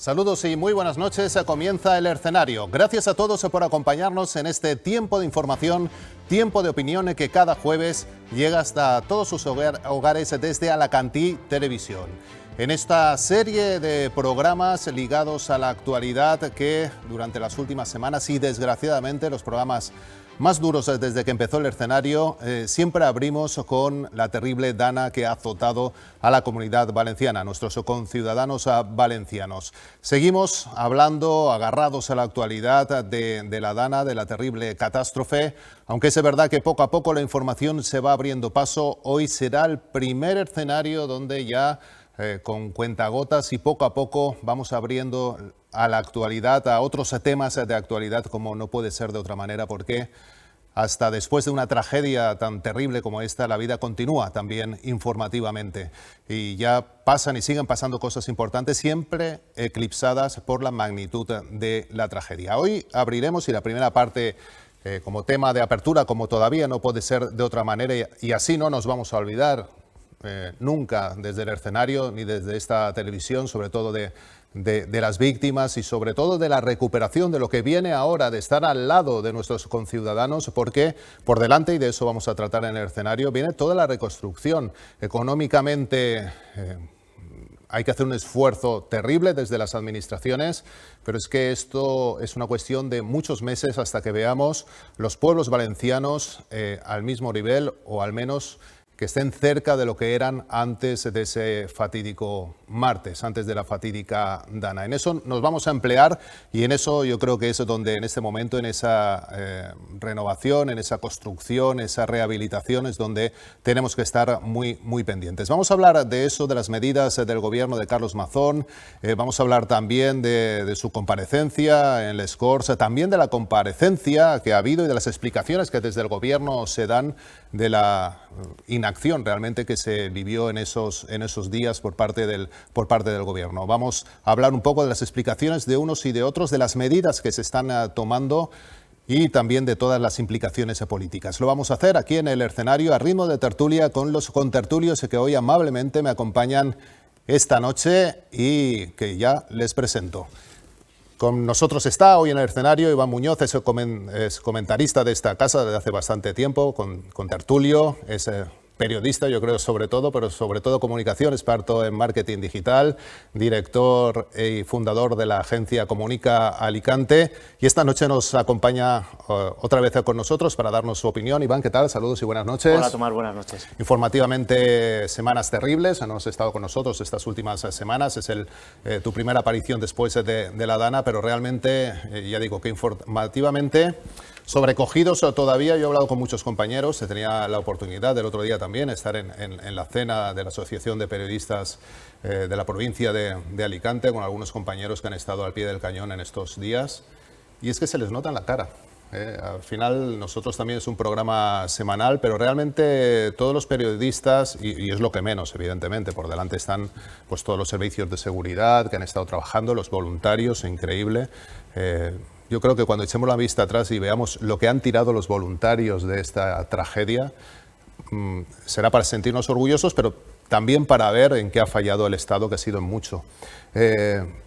Saludos y muy buenas noches. Comienza El Escenario. Gracias a todos por acompañarnos en este tiempo de información, tiempo de opinión que cada jueves llega hasta todos sus hogares desde Alacantí Televisión. En esta serie de programas ligados a la actualidad que durante las últimas semanas y desgraciadamente los programas más duros desde que empezó El Escenario, siempre abrimos con la terrible dana que ha azotado a la comunidad valenciana, a nuestros conciudadanos valencianos. Seguimos hablando, agarrados a la actualidad de la dana, de la terrible catástrofe, aunque es verdad que poco a poco la información se va abriendo paso. Hoy será el primer escenario donde ya con cuentagotas y poco a poco vamos abriendo a la actualidad, a otros temas de actualidad, como no puede ser de otra manera, porque hasta después de una tragedia tan terrible como esta, la vida continúa también informativamente. Y ya pasan y siguen pasando cosas importantes, siempre eclipsadas por la magnitud de la tragedia. Hoy abriremos, y la primera parte como tema de apertura, como todavía no puede ser de otra manera, y así no nos vamos a olvidar nunca desde El Escenario ni desde esta televisión, sobre todo de las víctimas y sobre todo de la recuperación de lo que viene ahora, de estar al lado de nuestros conciudadanos, porque por delante, y de eso vamos a tratar en El Escenario, viene toda la reconstrucción. Económicamente hay que hacer un esfuerzo terrible desde las administraciones, pero es que esto es una cuestión de muchos meses hasta que veamos los pueblos valencianos al mismo nivel, o al menos que estén cerca de lo que eran antes de ese fatídico martes, antes de la fatídica dana. En eso nos vamos a emplear, y en eso yo creo que es donde en este momento, en esa renovación, en esa construcción, esa rehabilitación, es donde tenemos que estar muy pendientes. Vamos a hablar de eso, de las medidas del gobierno de Carlos Mazón, vamos a hablar también de su comparecencia en Les Corts, también de la comparecencia que ha habido y de las explicaciones que desde el gobierno se dan de la inacción realmente que se vivió en esos días por parte del gobierno. Vamos a hablar un poco de las explicaciones de unos y de otros, de las medidas que se están tomando y también de todas las implicaciones políticas. Lo vamos a hacer aquí en El Escenario, a ritmo de tertulia, con los contertulios que hoy amablemente me acompañan esta noche y que ya les presento. Con nosotros está hoy en El Escenario Iván Muñoz, es comentarista de esta casa desde hace bastante tiempo, con tertulio, es periodista, yo creo, sobre todo, pero sobre todo comunicación, experto en marketing digital, director y fundador de la agencia Comunica Alicante, y esta noche nos acompaña otra vez con nosotros para darnos su opinión. Iván, ¿qué tal? Saludos y buenas noches. Hola, Tomás, buenas noches. Informativamente, semanas terribles, no has estado con nosotros estas últimas semanas, es tu primera aparición después de la dana, pero realmente, ya digo, que informativamente sobrecogidos todavía. Yo he hablado con muchos compañeros, tenía la oportunidad del otro día también estar en la cena de la Asociación de Periodistas de la provincia de Alicante, con algunos compañeros que han estado al pie del cañón en estos días, y es que se les nota en la cara. Al final nosotros también es un programa semanal, pero realmente todos los periodistas, y es lo que menos evidentemente, por delante están pues todos los servicios de seguridad que han estado trabajando, los voluntarios, increíble. Yo creo que cuando echemos la vista atrás y veamos lo que han tirado los voluntarios de esta tragedia, será para sentirnos orgullosos, pero también para ver en qué ha fallado el Estado, que ha sido en mucho.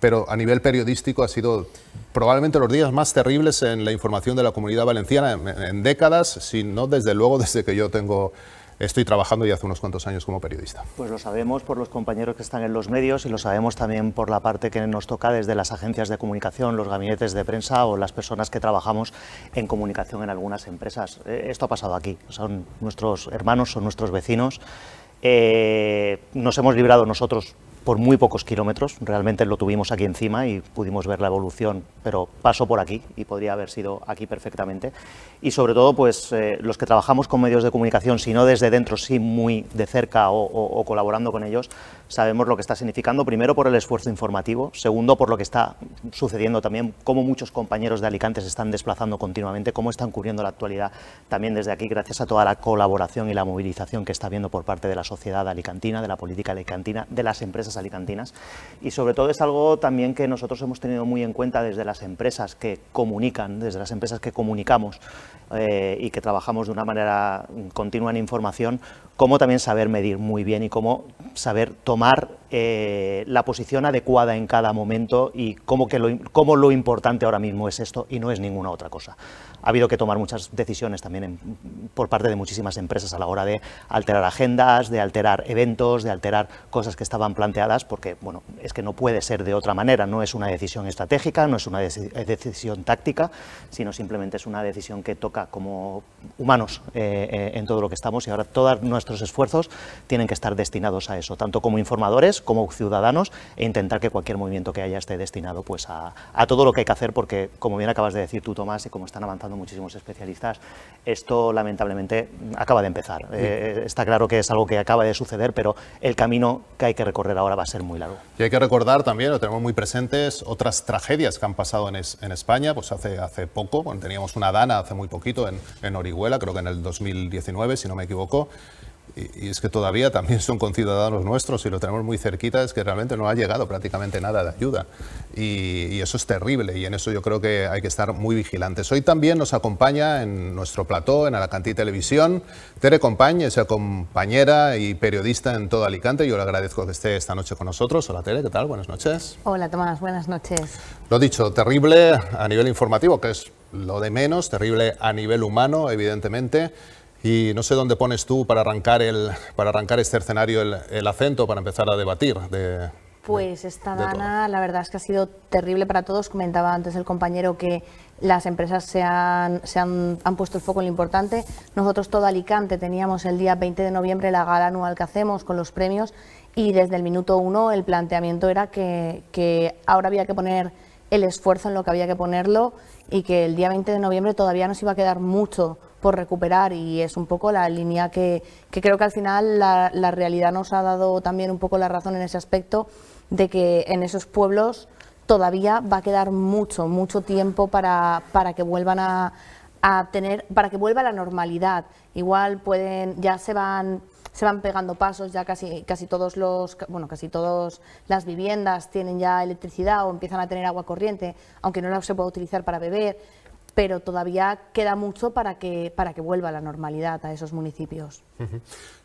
Pero a nivel periodístico ha sido probablemente los días más terribles en la información de la comunidad valenciana en décadas, si no desde luego desde que yo estoy trabajando ya hace unos cuantos años como periodista. Pues lo sabemos por los compañeros que están en los medios y lo sabemos también por la parte que nos toca desde las agencias de comunicación, los gabinetes de prensa o las personas que trabajamos en comunicación en algunas empresas. Esto ha pasado aquí, son nuestros hermanos, son nuestros vecinos. Nos hemos librado nosotros por muy pocos kilómetros, realmente lo tuvimos aquí encima y pudimos ver la evolución, pero pasó por aquí y podría haber sido aquí perfectamente. Y sobre todo, pues los que trabajamos con medios de comunicación, si no desde dentro, sí muy de cerca o colaborando con ellos, sabemos lo que está significando, primero por el esfuerzo informativo, segundo por lo que está sucediendo también, cómo muchos compañeros de Alicante se están desplazando continuamente, cómo están cubriendo la actualidad también desde aquí, gracias a toda la colaboración y la movilización que está habiendo por parte de la sociedad alicantina, de la política alicantina, de las empresas alicantinas, y sobre todo es algo también que nosotros hemos tenido muy en cuenta desde las empresas que comunican, desde las empresas que comunicamos y que trabajamos de una manera continua en información, cómo también saber medir muy bien y cómo saber tomar la posición adecuada en cada momento y cómo lo importante ahora mismo es esto y no es ninguna otra cosa. Ha habido que tomar muchas decisiones también por parte de muchísimas empresas a la hora de alterar agendas, de alterar eventos, de alterar cosas que estaban planteadas, porque bueno, es que no puede ser de otra manera, no es una decisión estratégica, no es una decisión táctica, sino simplemente es una decisión que toca como humanos en todo lo que estamos, y ahora todos nuestros esfuerzos tienen que estar destinados a eso, tanto como informadores como ciudadanos, e intentar que cualquier movimiento que haya esté destinado pues a todo lo que hay que hacer, porque como bien acabas de decir tú, Tomás, y como están avanzando muchísimos especialistas, esto lamentablemente acaba de empezar. Está claro que es algo que acaba de suceder, pero el camino que hay que recorrer ahora va a ser muy largo. Y hay que recordar también, lo tenemos muy presentes, otras tragedias que han pasado en España. Pues hace poco, bueno, teníamos una dana hace muy poquito en Orihuela, creo que en el 2019, si no me equivoco. Y es que todavía también son conciudadanos nuestros y lo tenemos muy cerquita, es que realmente no ha llegado prácticamente nada de ayuda. Y eso es terrible, y en eso yo creo que hay que estar muy vigilantes. Hoy también nos acompaña en nuestro plató, en Alacantí Televisión, Tere Company, es compañera y periodista en todo Alicante. Yo le agradezco que esté esta noche con nosotros. Hola Tere, ¿qué tal? Buenas noches. Hola Tomás, buenas noches. Lo dicho, terrible a nivel informativo, que es lo de menos, terrible a nivel humano, evidentemente. Y no sé dónde pones tú para arrancar este escenario el acento, para empezar a debatir. Pues esta dana, la verdad es que ha sido terrible para todos. Comentaba antes el compañero que las empresas han puesto el foco en lo importante. Nosotros, todo Alicante, teníamos el día 20 de noviembre la gala anual que hacemos con los premios, y desde el minuto 1 el planteamiento era que ahora había que poner el esfuerzo en lo que había que ponerlo, y que el día 20 de noviembre todavía nos iba a quedar mucho por recuperar, y es un poco la línea que creo que al final la realidad nos ha dado también un poco la razón en ese aspecto, de que en esos pueblos todavía va a quedar mucho tiempo para que vuelvan para que vuelva la normalidad. Igual ya se van pegando pasos, ya casi todas las viviendas tienen ya electricidad o empiezan a tener agua corriente, aunque no la se pueda utilizar para beber, pero todavía queda mucho para que vuelva la normalidad a esos municipios.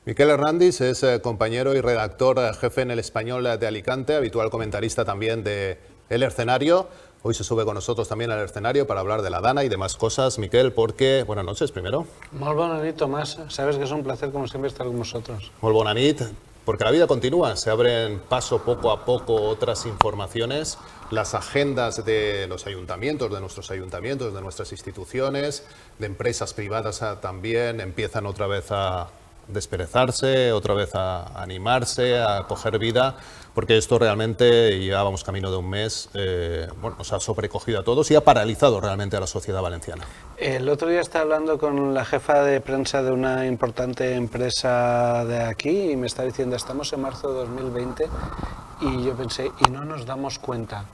Miquel Hernández es compañero y redactor jefe en El Español de Alicante, habitual comentarista también de El Escenario. Hoy se sube con nosotros también al escenario para hablar de la dana y demás cosas. Miquel, porque... Buenas noches, primero. Molt bona nit, Tomás. Sabes que es un placer, como siempre, estar con vosotros. Molt bona nit, porque la vida continúa. Se abren paso poco a poco otras informaciones. Las agendas de los ayuntamientos, de nuestras instituciones, de empresas privadas también, empiezan otra vez a desperezarse, otra vez a animarse, a coger vida, porque esto realmente, ya vamos camino de un mes, nos ha sobrecogido a todos y ha paralizado realmente a la sociedad valenciana. El otro día estaba hablando con la jefa de prensa de una importante empresa de aquí y me está diciendo, estamos en marzo de 2020, y yo pensé, y no nos damos cuenta.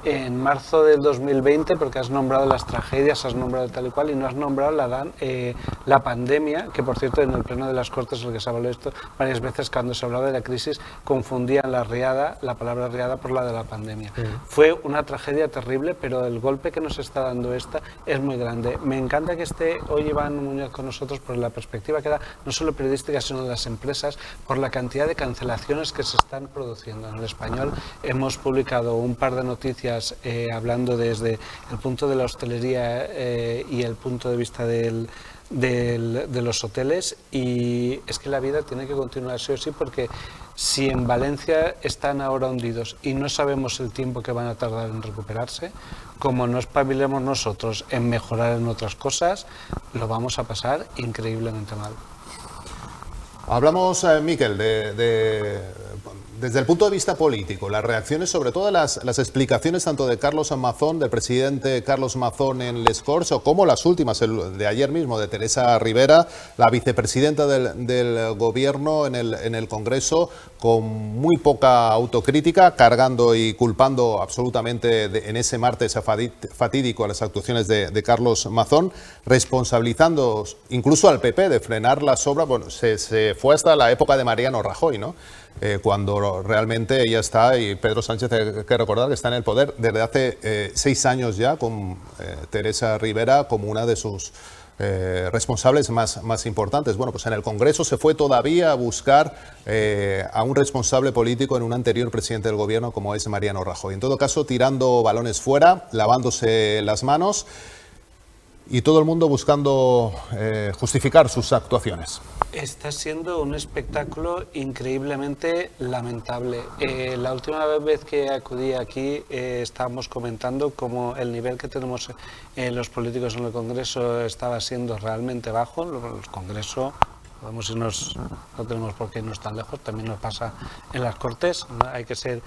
En marzo del 2020, porque has nombrado las tragedias, has nombrado tal y cual, y no has nombrado la pandemia, que por cierto en el pleno de las Cortes, el que se habló de esto varias veces, cuando se hablaba de la crisis, confundían la palabra riada por la de la pandemia. Fue una tragedia terrible, pero el golpe que nos está dando esta es muy grande. Me encanta que esté hoy Iván Muñoz con nosotros por la perspectiva que da, no solo periodística, sino de las empresas, por la cantidad de cancelaciones que se están produciendo. En El Español hemos publicado un par de noticias hablando desde el punto de la hostelería y el punto de vista de los hoteles, y es que la vida tiene que continuar sí o sí, porque si en Valencia están ahora hundidos y no sabemos el tiempo que van a tardar en recuperarse, como no espabilemos nosotros en mejorar en otras cosas, lo vamos a pasar increíblemente mal. Hablamos, Miquel, desde el punto de vista político, las reacciones, sobre todo las explicaciones tanto de Carlos Mazón, del presidente Carlos Mazón en Les Corts, o como las últimas, de ayer mismo, de Teresa Rivera, la vicepresidenta del Gobierno en el Congreso, con muy poca autocrítica, cargando y culpando absolutamente en ese martes fatídico a las actuaciones de Carlos Mazón, responsabilizando incluso al PP de frenar las obras. Bueno, se fue hasta la época de Mariano Rajoy, ¿no? Cuando realmente ella está, y Pedro Sánchez, hay que recordar que está en el poder desde hace 6 años ya, con Teresa Rivera como una de sus responsables más importantes. Bueno, pues en el Congreso se fue todavía a buscar a un responsable político en un anterior presidente del gobierno como es Mariano Rajoy. En todo caso, tirando balones fuera, lavándose las manos y todo el mundo buscando justificar sus actuaciones. Está siendo un espectáculo increíblemente lamentable. La última vez que acudí aquí estábamos comentando cómo el nivel que tenemos los políticos en el Congreso estaba siendo realmente bajo. El Congreso, podemos irnos, no tenemos por qué irnos tan lejos, también nos pasa en las Cortes. Hay que ser,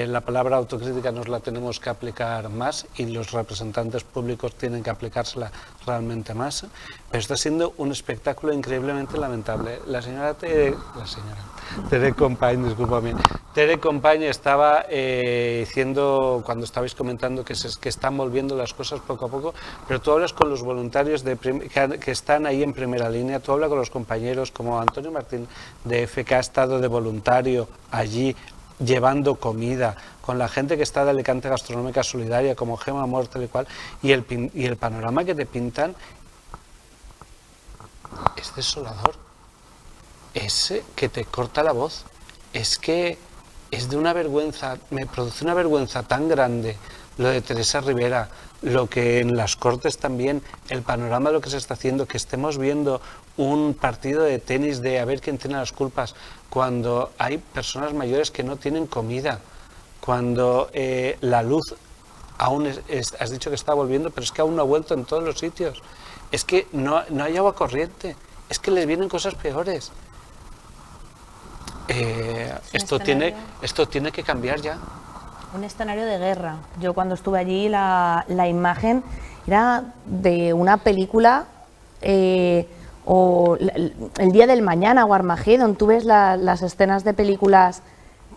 la palabra autocrítica nos la tenemos que aplicar más y los representantes públicos tienen que aplicársela realmente más, pero está siendo un espectáculo increíblemente lamentable. La señora Tere Company, discúlpame, Tere Company estaba diciendo, cuando estabais comentando que están volviendo las cosas poco a poco, pero tú hablas con los voluntarios que están ahí en primera línea, tú hablas con los compañeros como Antonio Martín de EFE, que ha estado de voluntario allí, llevando comida, con la gente que está de Alicante Gastronómica Solidaria, como Gemma Amor, tal y cual, y el panorama que te pintan es desolador, es que te corta la voz, es que es de una vergüenza, me produce una vergüenza tan grande lo de Teresa Rivera, lo que en las Cortes también, el panorama de lo que se está haciendo, que estemos viendo un partido de tenis de a ver quién tiene las culpas, cuando hay personas mayores que no tienen comida, cuando la luz aún has dicho que está volviendo, pero es que aún no ha vuelto en todos los sitios, es que no hay agua corriente, es que les vienen cosas peores. Esto tiene que cambiar ya. Un escenario de guerra. Yo cuando estuve allí la imagen era de una película o el día del mañana o Armageddon. Tú ves las escenas de películas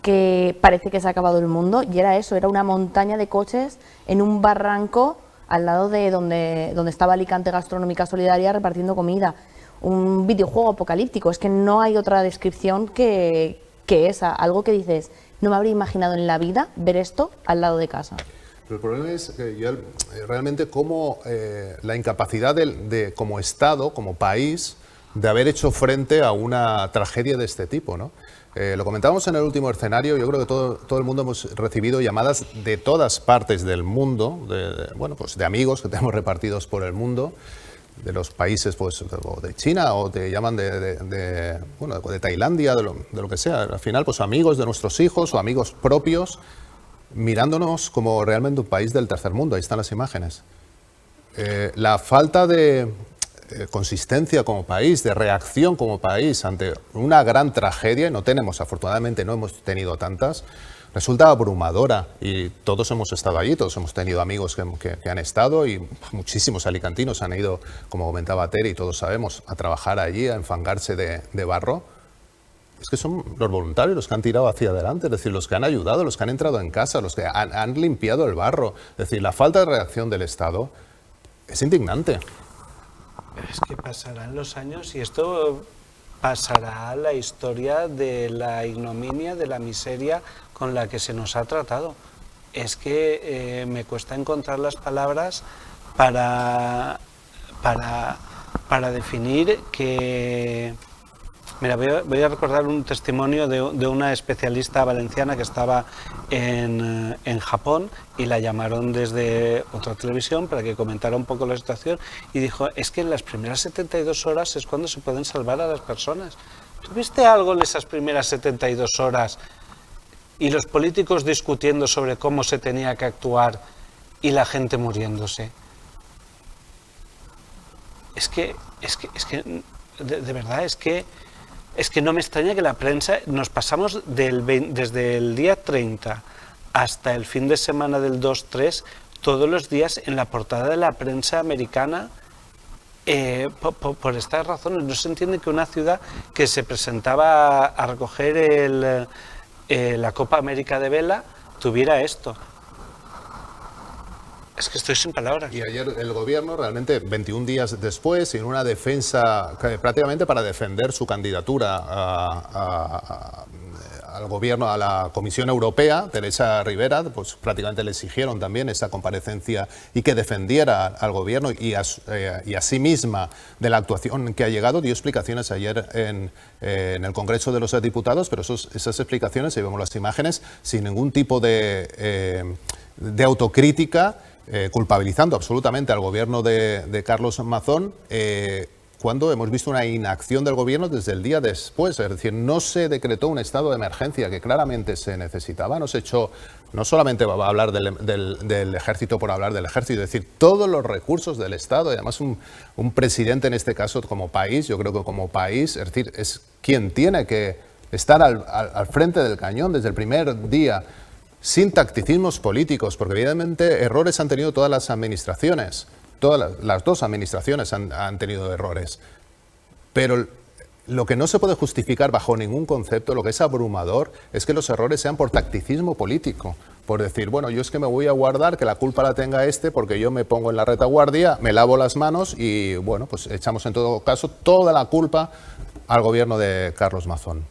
que parece que se ha acabado el mundo y era eso, era una montaña de coches en un barranco al lado de donde estaba Alicante Gastronómica Solidaria repartiendo comida. Un videojuego apocalíptico, es que no hay otra descripción que esa, algo que dices, no me habría imaginado en la vida ver esto al lado de casa. Pero el problema es que realmente cómo la incapacidad como Estado, como país, de haber hecho frente a una tragedia de este tipo, ¿no? Lo comentábamos en el último escenario, yo creo que todo el mundo hemos recibido llamadas de todas partes del mundo, de amigos que tenemos repartidos por el mundo, de los países pues, de China o te llaman de Tailandia, de lo que sea. Al final, pues amigos de nuestros hijos o amigos propios mirándonos como realmente un país del tercer mundo. Ahí están las imágenes. La falta de consistencia como país, de reacción como país ante una gran tragedia, afortunadamente no hemos tenido tantas, resulta abrumadora y todos hemos estado allí, todos hemos tenido amigos que han estado y muchísimos alicantinos han ido, como comentaba Tere, y todos sabemos, a trabajar allí, a enfangarse de barro. Es que son los voluntarios los que han tirado hacia adelante, es decir, los que han ayudado, los que han entrado en casa, los que han limpiado el barro. Es decir, la falta de reacción del Estado es indignante. Es que pasarán los años y esto pasará a la historia de la ignominia, de la miseria con la que se nos ha tratado. Es que me cuesta encontrar las palabras para definir que... Mira, voy a recordar un testimonio de una especialista valenciana que estaba en Japón y la llamaron desde otra televisión para que comentara un poco la situación y dijo, es que en las primeras 72 horas es cuando se pueden salvar a las personas. ¿Tuviste algo en esas primeras 72 horas y los políticos discutiendo sobre cómo se tenía que actuar y la gente muriéndose? Es que de verdad, es que no me extraña que la prensa, nos pasamos desde el día 30 hasta el fin de semana del 2-3, todos los días en la portada de la prensa americana, por estas razones. No se entiende que una ciudad que se presentaba a recoger la Copa América de Vela tuviera esto. Es que estoy sin palabras. Y ayer el gobierno, realmente 21 días después, en una defensa prácticamente para defender su candidatura a al gobierno, a la Comisión Europea, Teresa Rivera, pues prácticamente le exigieron también esa comparecencia y que defendiera al gobierno y a sí misma de la actuación que ha llegado. Dio explicaciones ayer en el Congreso de los Diputados, pero esas explicaciones, si vemos las imágenes, sin ningún tipo de autocrítica, culpabilizando absolutamente al gobierno de Carlos Mazón, cuando hemos visto una inacción del gobierno desde el día después. Es decir, no se decretó un estado de emergencia que claramente se necesitaba, no se echó, no solamente va a hablar del ejército por hablar del ejército, es decir, todos los recursos del Estado, y además un presidente en este caso como país, yo creo que como país, es decir, es quien tiene que estar al frente del cañón desde el primer día, sin tacticismos políticos, porque evidentemente errores han tenido todas las administraciones. Todas las dos administraciones han tenido errores, pero lo que no se puede justificar bajo ningún concepto, lo que es abrumador, es que los errores sean por tacticismo político, por decir, bueno, yo es que me voy a guardar, que la culpa la tenga porque yo me pongo en la retaguardia, me lavo las manos y, bueno, pues echamos en todo caso toda la culpa al gobierno de Carlos Mazón.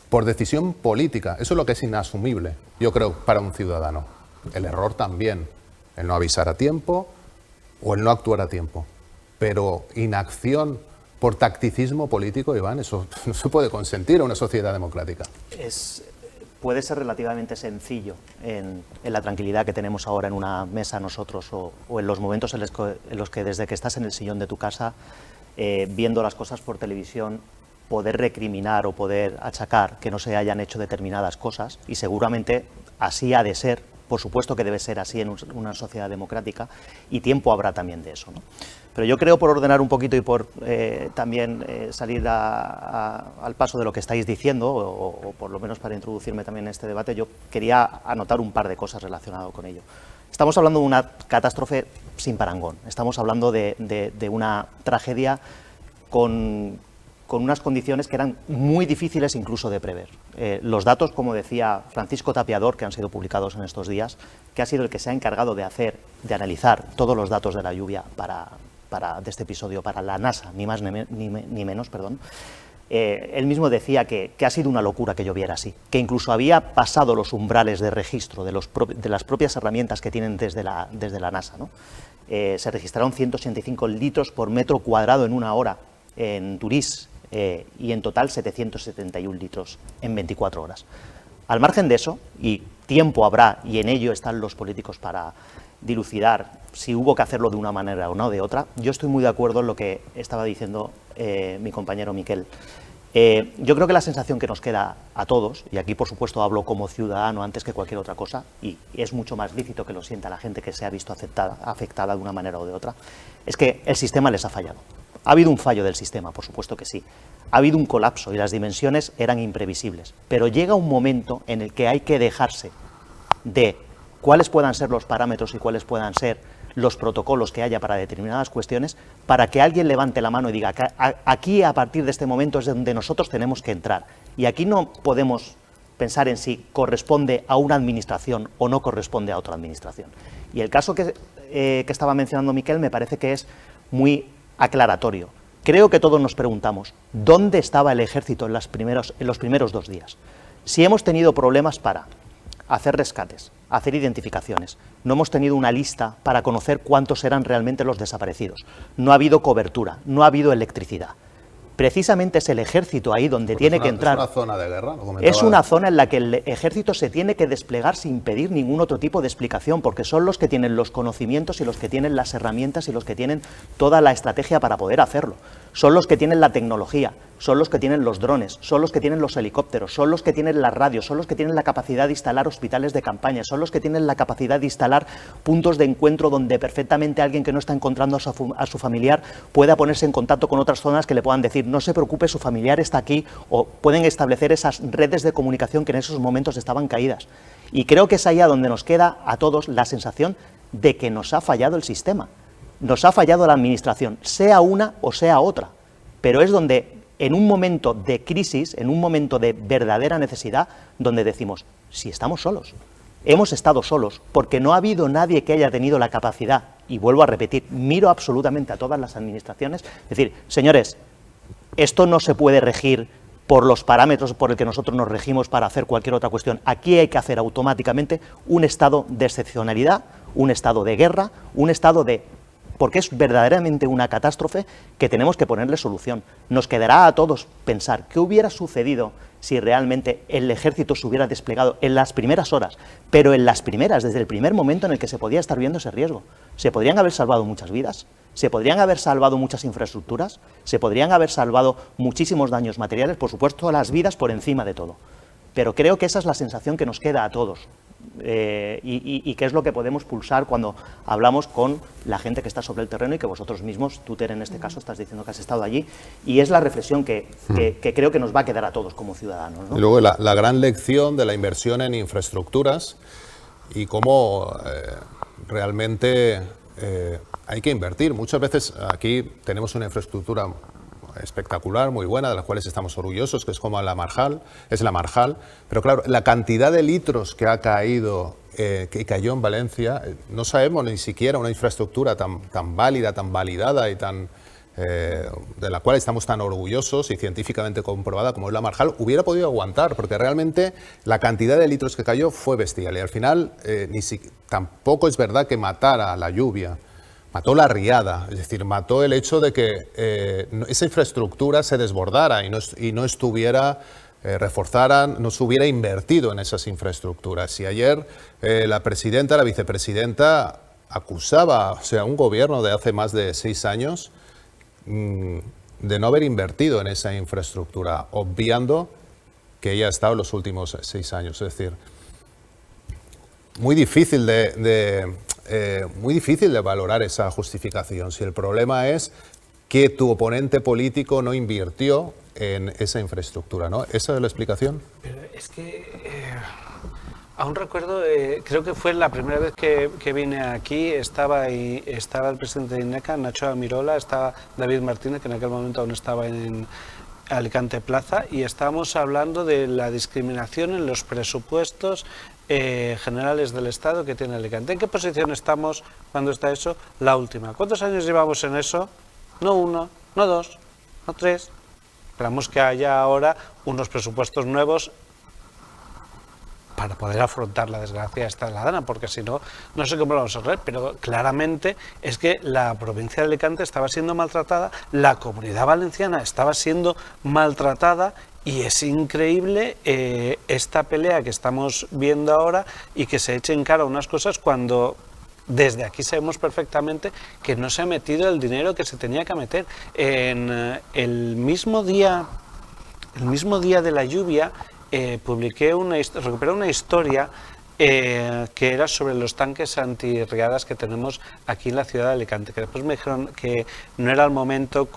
Por decisión política, eso es lo que es inasumible, yo creo, para un ciudadano. El error también. El no avisar a tiempo o el no actuar a tiempo. Pero inacción por tacticismo político, Iván, eso no se puede consentir en una sociedad democrática. Puede ser relativamente sencillo en la tranquilidad que tenemos ahora en una mesa nosotros o en los momentos en los que desde que estás en el sillón de tu casa viendo las cosas por televisión, poder recriminar o poder achacar que no se hayan hecho determinadas cosas, y seguramente así ha de ser. Por supuesto que debe ser así en una sociedad democrática, y tiempo habrá también de eso, ¿no? Pero yo creo, por ordenar un poquito y por también salir al paso de lo que estáis diciendo, o por lo menos para introducirme también en este debate, yo quería anotar un par de cosas relacionadas con ello. Estamos hablando de una catástrofe sin parangón, estamos hablando de una tragedia con unas condiciones que eran muy difíciles incluso de prever. Los datos, como decía Francisco Tapiador, que han sido publicados en estos días, que ha sido el que se ha encargado de analizar todos los datos de la lluvia de este episodio para la NASA, ni más ni menos, perdón. Él mismo decía que ha sido una locura que lloviera así, que incluso había pasado los umbrales de registro de las propias herramientas que tienen desde la NASA, ¿no? Se registraron 185 litros por metro cuadrado en una hora en Turís, y en total 771 litros en 24 horas. Al margen de eso, y tiempo habrá, y en ello están los políticos para dilucidar si hubo que hacerlo de una manera o no de otra, yo estoy muy de acuerdo en lo que estaba diciendo mi compañero Miquel. Yo creo que la sensación que nos queda a todos, y aquí por supuesto hablo como ciudadano antes que cualquier otra cosa, y es mucho más lícito que lo sienta la gente que se ha visto afectada de una manera o de otra, es que el sistema les ha fallado. Ha habido un fallo del sistema, por supuesto que sí. Ha habido un colapso y las dimensiones eran imprevisibles. Pero llega un momento en el que hay que dejarse de cuáles puedan ser los parámetros y cuáles puedan ser los protocolos que haya para determinadas cuestiones, para que alguien levante la mano y diga, aquí a partir de este momento es donde nosotros tenemos que entrar. Y aquí no podemos pensar en si corresponde a una administración o no corresponde a otra administración. Y el caso que estaba mencionando Miquel me parece que es muy aclaratorio. Creo que todos nos preguntamos, ¿dónde estaba el ejército en los primeros 2 días? Si hemos tenido problemas para hacer rescates, hacer identificaciones, no hemos tenido una lista para conocer cuántos eran realmente los desaparecidos, no ha habido cobertura, no ha habido electricidad. Precisamente es el ejército ahí donde tiene que entrar. Es una zona de guerra, es una zona en la que el ejército se tiene que desplegar sin pedir ningún otro tipo de explicación, porque son los que tienen los conocimientos y los que tienen las herramientas y los que tienen toda la estrategia para poder hacerlo. Son los que tienen la tecnología, son los que tienen los drones, son los que tienen los helicópteros, son los que tienen las radios, son los que tienen la capacidad de instalar hospitales de campaña, son los que tienen la capacidad de instalar puntos de encuentro donde perfectamente alguien que no está encontrando a su familiar pueda ponerse en contacto con otras zonas que le puedan decir, no se preocupe, su familiar está aquí, o pueden establecer esas redes de comunicación que en esos momentos estaban caídas. Y creo que es ahí a donde nos queda a todos la sensación de que nos ha fallado el sistema, nos ha fallado la administración, sea una o sea otra, pero es donde en un momento de crisis, en un momento de verdadera necesidad, donde decimos, si estamos solos, hemos estado solos, porque no ha habido nadie que haya tenido la capacidad, y vuelvo a repetir, miro absolutamente a todas las administraciones, decir, señores, esto no se puede regir por los parámetros por el que nosotros nos regimos para hacer cualquier otra cuestión. Aquí hay que hacer automáticamente un estado de excepcionalidad, un estado de guerra, un estado de... porque es verdaderamente una catástrofe que tenemos que ponerle solución. Nos quedará a todos pensar qué hubiera sucedido si realmente el ejército se hubiera desplegado en las primeras horas, pero en las primeras, desde el primer momento en el que se podía estar viendo ese riesgo. Se podrían haber salvado muchas vidas, se podrían haber salvado muchas infraestructuras, se podrían haber salvado muchísimos daños materiales, por supuesto las vidas por encima de todo. Pero creo que esa es la sensación que nos queda a todos. Y que es lo que podemos pulsar cuando hablamos con la gente que está sobre el terreno y que vosotros mismos, tú, Ter, en este caso, estás diciendo que has estado allí, y es la reflexión que creo que nos va a quedar a todos como ciudadanos, ¿no? Y luego la gran lección de la inversión en infraestructuras y cómo realmente hay que invertir. Muchas veces aquí tenemos una infraestructura espectacular, muy buena, de las cuales estamos orgullosos, que es como la Marjal, pero claro, la cantidad de litros que ha caído, que cayó en Valencia, no sabemos ni siquiera una infraestructura tan válida, tan validada y tan de la cual estamos tan orgullosos y científicamente comprobada como es la Marjal, hubiera podido aguantar, porque realmente la cantidad de litros que cayó fue bestial y al final tampoco es verdad que matara la lluvia. Mató la riada, es decir, mató el hecho de que esa infraestructura se desbordara y no estuviera reforzara, no se hubiera invertido en esas infraestructuras. Y ayer la presidenta, la vicepresidenta acusaba, o sea, un gobierno de hace más de 6 años de no haber invertido en esa infraestructura, obviando que ella ha estado en los últimos 6 años. Es decir, muy difícil muy difícil de valorar esa justificación. Si el problema es que tu oponente político no invirtió en esa infraestructura, ¿no? ¿Esa es la explicación? Pero es que aún recuerdo, creo que fue la primera vez que vine aquí, estaba el presidente de INECA, Nacho Amirola, estaba David Martínez, que en aquel momento aún estaba en Alicante Plaza, y estábamos hablando de la discriminación en los presupuestos generales del Estado que tiene Alicante. ¿En qué posición estamos cuando está eso? La última. ¿Cuántos años llevamos en eso? No 1, no 2, no 3. Esperamos que haya ahora unos presupuestos nuevos para poder afrontar la desgracia esta de la Dana, porque si no, no sé cómo lo vamos a hacer, pero claramente es que la provincia de Alicante estaba siendo maltratada, la Comunidad Valenciana estaba siendo maltratada, y es increíble esta pelea que estamos viendo ahora y que se eche en cara unas cosas cuando desde aquí sabemos perfectamente que no se ha metido el dinero que se tenía que meter. En el mismo día de la lluvia recuperé una historia que era sobre los tanques antirriadas que tenemos aquí en la ciudad de Alicante, que después me dijeron que no era el momento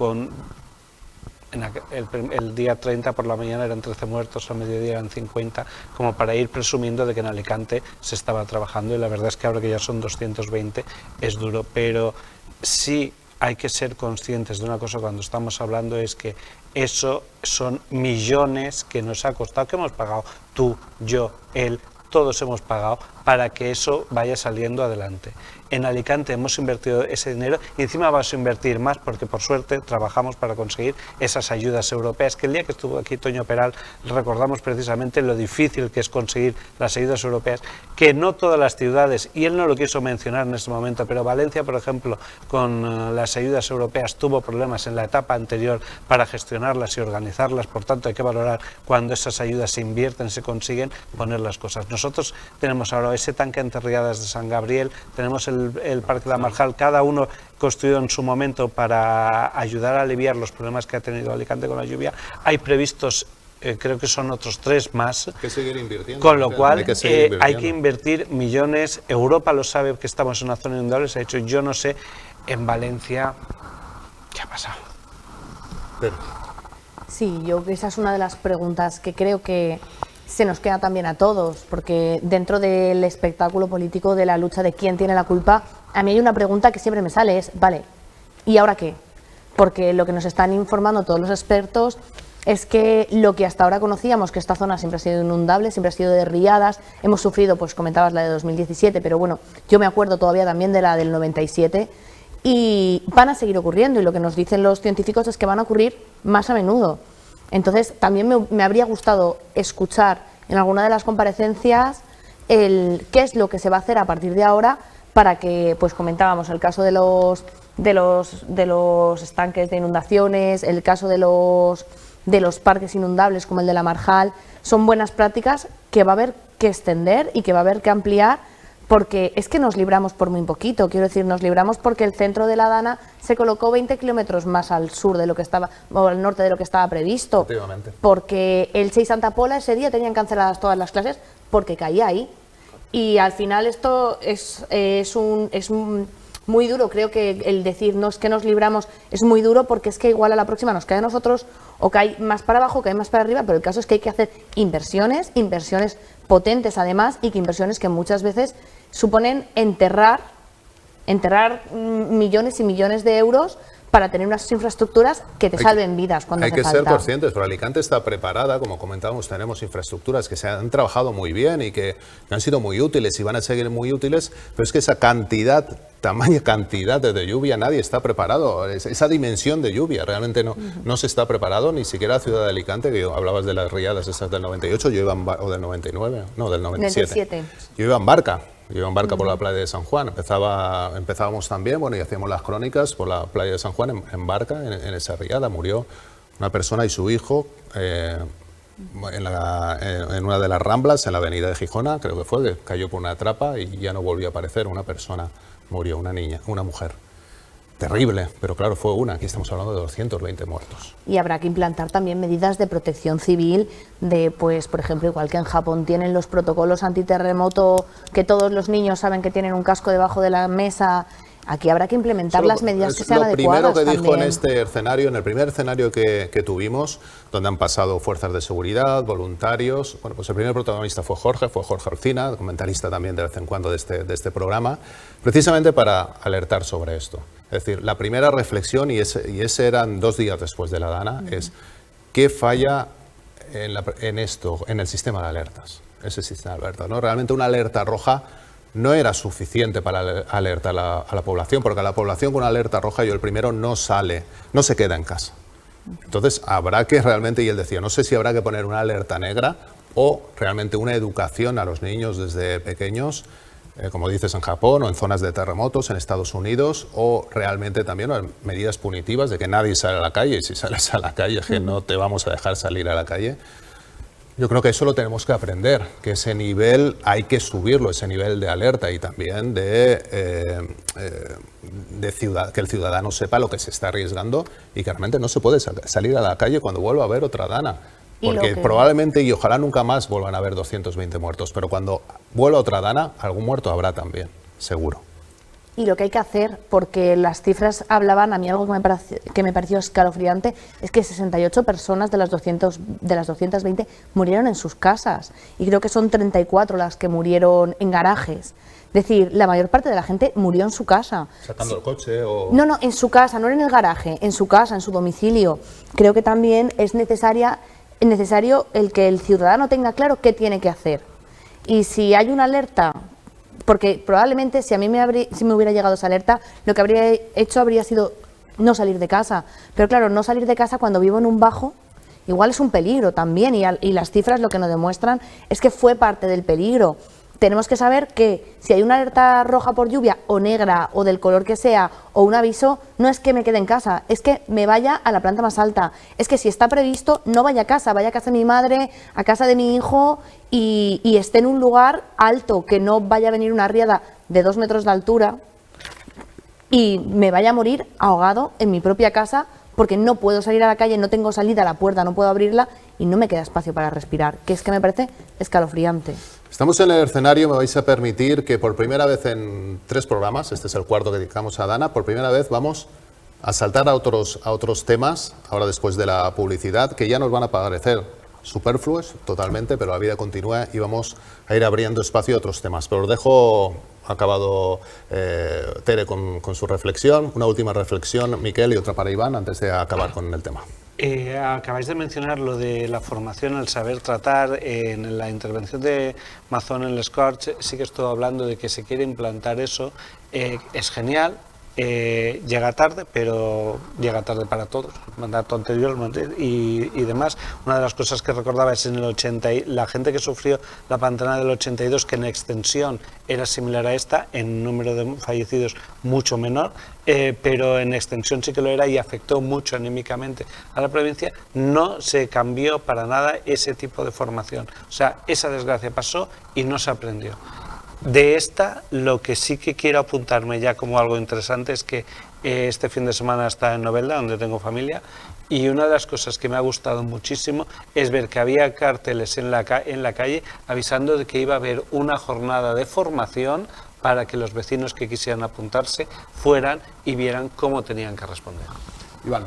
el día 30 por la mañana eran 13 muertos, al mediodía eran 50, como para ir presumiendo de que en Alicante se estaba trabajando, y la verdad es que ahora que ya son 220 es duro, pero sí hay que ser conscientes de una cosa cuando estamos hablando, es que eso son millones que nos ha costado, que hemos pagado tú, yo, él, todos hemos pagado para que eso vaya saliendo adelante. En Alicante hemos invertido ese dinero y encima vamos a invertir más porque por suerte trabajamos para conseguir esas ayudas europeas, que el día que estuvo aquí Toño Peral recordamos precisamente lo difícil que es conseguir las ayudas europeas, que no todas las ciudades, y él no lo quiso mencionar en este momento, pero Valencia, por ejemplo, con las ayudas europeas tuvo problemas en la etapa anterior para gestionarlas y organizarlas, por tanto hay que valorar cuando esas ayudas se invierten, se consiguen poner las cosas. Nosotros tenemos ahora ese tanque antirriadas de San Gabriel, tenemos el Parque de la Marjal, cada uno construido en su momento para ayudar a aliviar los problemas que ha tenido Alicante con la lluvia. Hay previstos, creo que son otros 3 más, hay que seguir invirtiendo, con lo cual hay que invertir millones. Europa lo sabe, que estamos en una zona inundable, se ha hecho, yo no sé, en Valencia, ¿qué ha pasado? Pero Sí, yo esa es una de las preguntas que creo que se nos queda también a todos, porque dentro del espectáculo político de la lucha de quién tiene la culpa, a mí hay una pregunta que siempre me sale, es, vale, ¿y ahora qué? Porque lo que nos están informando todos los expertos es que lo que hasta ahora conocíamos, que esta zona siempre ha sido inundable, siempre ha sido de riadas, hemos sufrido, pues comentabas la de 2017, pero bueno, yo me acuerdo todavía también de la del 97, y van a seguir ocurriendo, y lo que nos dicen los científicos es que van a ocurrir más a menudo. Entonces, también me habría gustado escuchar en alguna de las comparecencias qué es lo que se va a hacer a partir de ahora para que, pues comentábamos, el caso de los estanques de inundaciones, el caso de los parques inundables como el de la Marjal, son buenas prácticas que va a haber que extender y que va a haber que ampliar, porque es que nos libramos por muy poquito, quiero decir, nos libramos porque el centro de la Dana se colocó 20 kilómetros más al sur de lo que estaba, o al norte de lo que estaba previsto, porque Elche y Santa Pola ese día tenían canceladas todas las clases porque caía ahí. Y al final esto es muy duro, creo que el decir no es que nos libramos es muy duro, porque es que igual a la próxima nos cae a nosotros o cae más para abajo, cae más para arriba, pero el caso es que hay que hacer inversiones potentes además, y que inversiones que muchas veces suponen enterrar millones y millones de euros para tener unas infraestructuras que te salven vidas cuando hace falta. Hay que ser conscientes, pero Alicante está preparada, como comentábamos, tenemos infraestructuras que se han trabajado muy bien y que han sido muy útiles y van a seguir muy útiles, pero es que esa tamaña cantidad de lluvia, nadie está preparado. Esa dimensión de lluvia realmente no se está preparado, ni siquiera la ciudad de Alicante, que hablabas de las riadas esas del 98, yo iba o del 99, no, del 97. Yo iba en barca. Por la playa de San Juan. Empezábamos también, y hacíamos las crónicas por la playa de San Juan en barca, en esa riada. Murió una persona y su hijo en una de las ramblas, en la avenida de Gijona, creo que fue, que cayó por una trapa y ya no volvió a aparecer. Una persona murió, una niña, una mujer. Terrible, pero claro, fue una. Aquí estamos hablando de 220 muertos. Y habrá que implantar también medidas de protección civil, pues, por ejemplo, igual que en Japón tienen los protocolos antiterremoto, que todos los niños saben que tienen un casco debajo de la mesa. Aquí habrá que implementar las medidas que sean adecuadas. Lo primero que dijo también. en este escenario, en el primer escenario que tuvimos, donde han pasado fuerzas de seguridad, voluntarios, pues el primer protagonista fue Jorge Alcina, comentarista también de vez en cuando de este programa, precisamente para alertar sobre esto. Es decir, la primera reflexión, y ese eran 2 días después de la Dana, es ¿qué falla en el sistema de alertas? Ese sistema de alertas, ¿no? Realmente una alerta roja no era suficiente para alertar a la población, porque a la población con una alerta roja, yo el primero, no se queda en casa. Entonces habrá que realmente, y él decía, no sé si habrá que poner una alerta negra o realmente una educación a los niños desde pequeños, como dices, en Japón o en zonas de terremotos en Estados Unidos, o realmente también medidas punitivas de que nadie sale a la calle, y si sales a la calle es que no te vamos a dejar salir a la calle. Yo creo que eso lo tenemos que aprender, que ese nivel hay que subirlo, ese nivel de alerta, y también que el ciudadano sepa lo que se está arriesgando y que realmente no se puede salir a la calle cuando vuelva a haber otra Dana. Porque probablemente, y ojalá nunca más, vuelvan a haber 220 muertos, pero cuando vuelva otra Dana, algún muerto habrá también, seguro. Y lo que hay que hacer, porque las cifras hablaban, a mí algo que me pareció escalofriante, es que 68 personas de las 220 murieron en sus casas, y creo que son 34 las que murieron en garajes. Es decir, la mayor parte de la gente murió en su casa. ¿Sacando el coche o...? No, en su casa, no en el garaje, en su casa, en su domicilio. Creo que también es necesario el que el ciudadano tenga claro qué tiene que hacer. Y si hay una alerta, porque probablemente si a mí si me hubiera llegado esa alerta, lo que habría hecho habría sido no salir de casa. Pero claro, no salir de casa cuando vivo en un bajo, igual es un peligro también, y las cifras lo que nos demuestran es que fue parte del peligro. Tenemos que saber que si hay una alerta roja por lluvia o negra o del color que sea, o un aviso, no es que me quede en casa, es que me vaya a la planta más alta. Es que si está previsto, no vaya a casa de mi madre, a casa de mi hijo, y esté en un lugar alto, que no vaya a venir una riada de 2 metros de altura y me vaya a morir ahogado en mi propia casa, porque no puedo salir a la calle, no tengo salida a la puerta, no puedo abrirla y no me queda espacio para respirar, que es que me parece escalofriante. Estamos en el escenario, me vais a permitir que por primera vez en 3 programas, este es el 4º que dedicamos a Dana, por primera vez vamos a saltar a otros temas, ahora después de la publicidad, que ya nos van a parecer superfluos totalmente, pero la vida continúa y vamos a ir abriendo espacio a otros temas. Pero os dejo acabado Tere con su reflexión, una última reflexión, Miquel, y otra para Iván, antes de acabar con el tema. Acabáis de mencionar lo de la formación, el saber tratar. En la intervención de Mazón en l'Escorch sí que estuvo hablando de que se quiere implantar eso. Es genial, llega tarde, pero llega tarde para todos, el mandato anterior y demás. Una de las cosas que recordaba es en el 80, la gente que sufrió la pantana del 82, que en extensión era similar a esta, en número de fallecidos mucho menor, pero en extensión sí que lo era y afectó mucho anímicamente a la provincia. No se cambió para nada ese tipo de formación, o sea, esa desgracia pasó y no se aprendió. De esta, lo que sí que quiero apuntarme ya como algo interesante es que este fin de semana está en Novelda, donde tengo familia, y una de las cosas que me ha gustado muchísimo es ver que había carteles en la calle avisando de que iba a haber una jornada de formación para que los vecinos que quisieran apuntarse fueran y vieran cómo tenían que responder. Iván.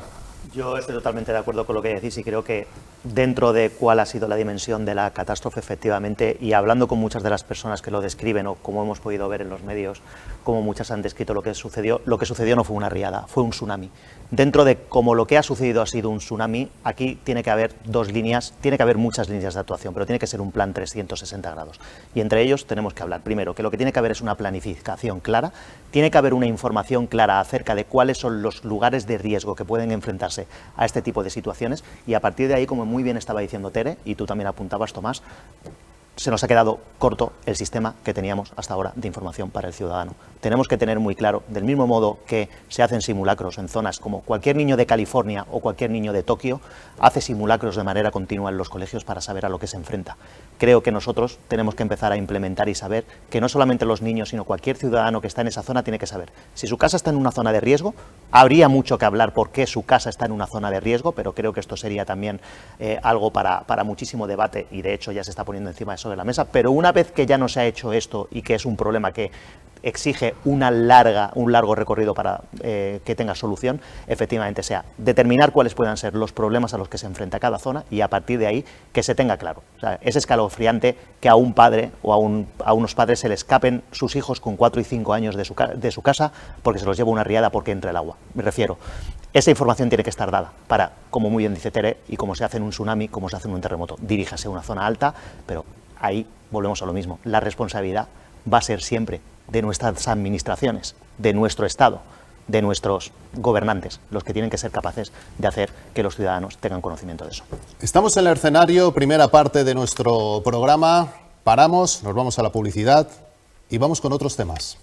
Yo estoy totalmente de acuerdo con lo que decís y creo que dentro de cuál ha sido la dimensión de la catástrofe, efectivamente, y hablando con muchas de las personas que lo describen o como hemos podido ver en los medios, como muchas han descrito lo que sucedió no fue una riada, fue un tsunami. Dentro de como lo que ha sucedido ha sido un tsunami, aquí tiene que haber dos líneas, tiene que haber muchas líneas de actuación, pero tiene que ser un plan 360 grados. Y entre ellos tenemos que hablar, primero, que lo que tiene que haber es una planificación clara, tiene que haber una información clara acerca de cuáles son los lugares de riesgo que pueden enfrentarse a este tipo de situaciones, y a partir de ahí, como muy bien estaba diciendo Tere, y tú también apuntabas, Tomás, se nos ha quedado corto el sistema que teníamos hasta ahora de información para el ciudadano. Tenemos que tener muy claro, del mismo modo que se hacen simulacros en zonas como cualquier niño de California o cualquier niño de Tokio hace simulacros de manera continua en los colegios para saber a lo que se enfrenta. Creo que nosotros tenemos que empezar a implementar y saber que no solamente los niños, sino cualquier ciudadano que está en esa zona tiene que saber. Si su casa está en una zona de riesgo, habría mucho que hablar por qué su casa está en una zona de riesgo, pero creo que esto sería también algo para muchísimo debate, y de hecho ya se está poniendo encima de eso de la mesa. Pero una vez que ya no se ha hecho esto y que es un problema que exige un largo recorrido para que tenga solución, efectivamente sea determinar cuáles puedan ser los problemas a los que se enfrenta cada zona y a partir de ahí que se tenga claro. O sea, es escalofriante que a un padre o a unos padres se le escapen sus hijos con 4 y 5 años de su casa porque se los lleva una riada porque entra el agua. Me refiero, esa información tiene que estar dada para, como muy bien dice Tere, y como se hace en un tsunami, como se hace en un terremoto, diríjase a una zona alta, pero ahí volvemos a lo mismo. La responsabilidad va a ser siempre de nuestras administraciones, de nuestro Estado, de nuestros gobernantes, los que tienen que ser capaces de hacer que los ciudadanos tengan conocimiento de eso. Estamos en el escenario, primera parte de nuestro programa. Paramos, nos vamos a la publicidad y vamos con otros temas.